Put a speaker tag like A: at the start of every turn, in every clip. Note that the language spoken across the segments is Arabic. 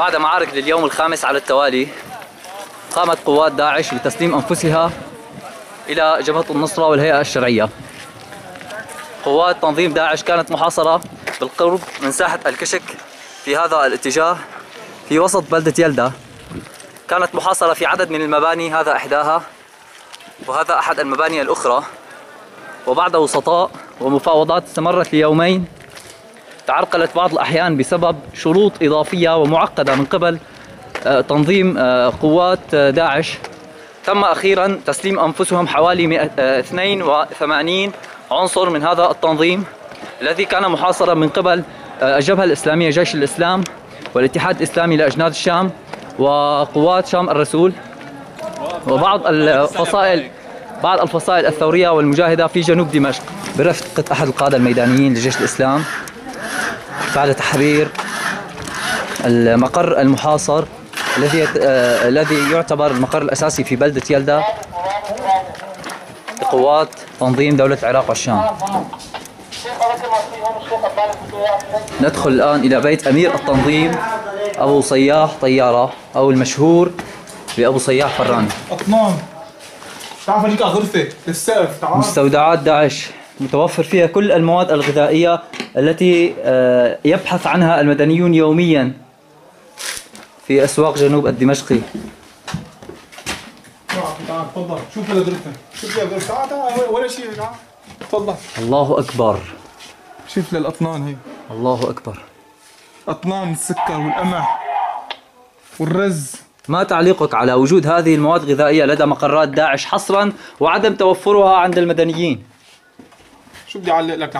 A: بعد معارك لليوم الخامس على التوالي قامت قوات داعش بتسليم أنفسها إلى جبهة النصرة والهيئة الشرعية. قوات تنظيم داعش كانت محاصرة بالقرب من ساحة الكشك في هذا الاتجاه في وسط بلدة يلدا. كانت محاصرة في عدد من المباني، هذا إحداها وهذا أحد المباني الأخرى. وبعد وسطاء ومفاوضات استمرت ليومين تعرقلت بعض الأحيان بسبب شروط إضافية ومعقدة من قبل تنظيم قوات داعش. تم أخيرا تسليم أنفسهم حوالي 82 عنصر من هذا التنظيم الذي كان محاصرا من قبل الجبهة الإسلامية جيش الإسلام والاتحاد الإسلامي لأجناد الشام وقوات شام الرسول وبعض الفصائل الثورية والمجاهدة في جنوب دمشق برفقة أحد القادة الميدانيين لجيش الإسلام بعد تحرير المقر المحاصر الذي يعتبر المقر الأساسي في بلدة يلدا لقوات تنظيم دولة العراق والشام. ندخل الآن إلى بيت أمير التنظيم أبو صياح طيارة أو المشهور بأبو صياح فراني.
B: أطنان تعال فرجيك على غرفة للسقف. تعال.
A: مستودعات داعش متوفر فيها كل المواد الغذائية التي يبحث عنها المدنيون يوميا في أسواق جنوب الدمشقي.
B: تعال تفضل شوف الغرفة، شوف الغرفة. تعال ولا شيء. تعال تفضل.
A: الله أكبر.
B: شوف للأطنان هي.
A: الله أكبر.
B: أطنان السكر والقمح والرز.
A: ما تعليقك على وجود هذه المواد الغذائية لدى مقرات داعش حصرا وعدم توفرها عند المدنيين؟
B: شو بدي أعلق لك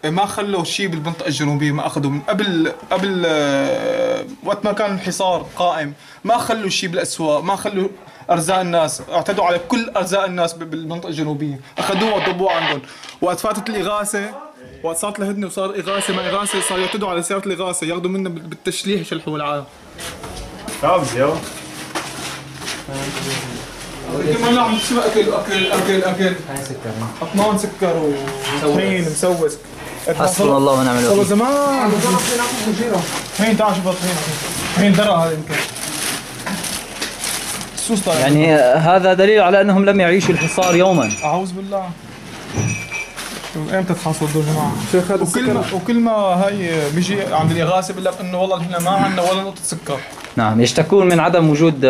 B: ما خلوا شيء بالمنطقة الجنوبية، ما أخذوا من قبل وقت ما كان الحصار قائم، ما خلوا شيء بالأسواق، ما خلوا أرزاق الناس، اعتدوا على كل أرزاق الناس بالمنطقة الجنوبية، أخذوها وضبوها عندهم. وقت فاتت الإغاثة، وقت صارت الهدنة وصار إغاثة ما إغاثة، صاروا يعتدوا على سيارة الإغاثة، ياخذوا منا بالتشليح يشلحوا العالم. تعال يلا. كمان نعمل شو أكل.
A: هاي سكر.
B: أطنان سكر وطحين مسوس.
A: حسبنا الله ونعم الوكيل.
B: والله زمان. طحين تعال شوف الطحين. طحين درة هذا يمكن.
A: يعني هذا دليل على أنهم لم يعيشوا الحصار يوما.
B: أعوذ بالله. امتى تحصلوا يا جماعه؟ شيخ هذا وكل ما هاي بيجي عند الإغاثة بيقول لك انه والله نحن ما عندنا ولا نقطة سكر.
A: نعم، يشتكون من عدم وجود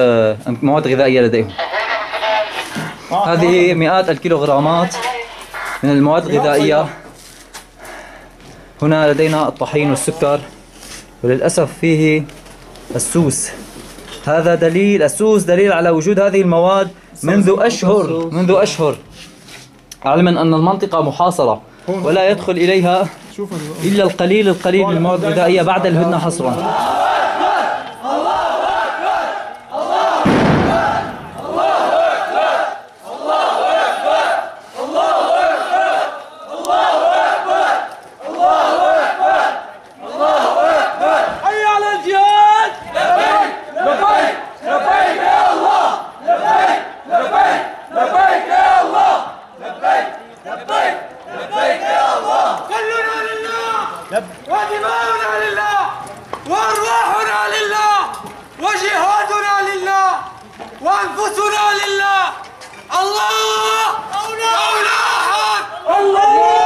A: مواد غذائية لديهم. هذه مئات الكيلوغرامات من المواد الغذائية. هنا لدينا الطحين والسكر وللأسف فيه السوس. هذا دليل، السوس دليل على وجود هذه المواد منذ أشهر علما أن المنطقة محاصرة ولا يدخل إليها إلا القليل من المواد الغذائية بعد الهدنة حصرا.
C: ودماؤنا لله وأرواحنا لله وجهادنا لله وأنفسنا لله. الله أولى أحد. الله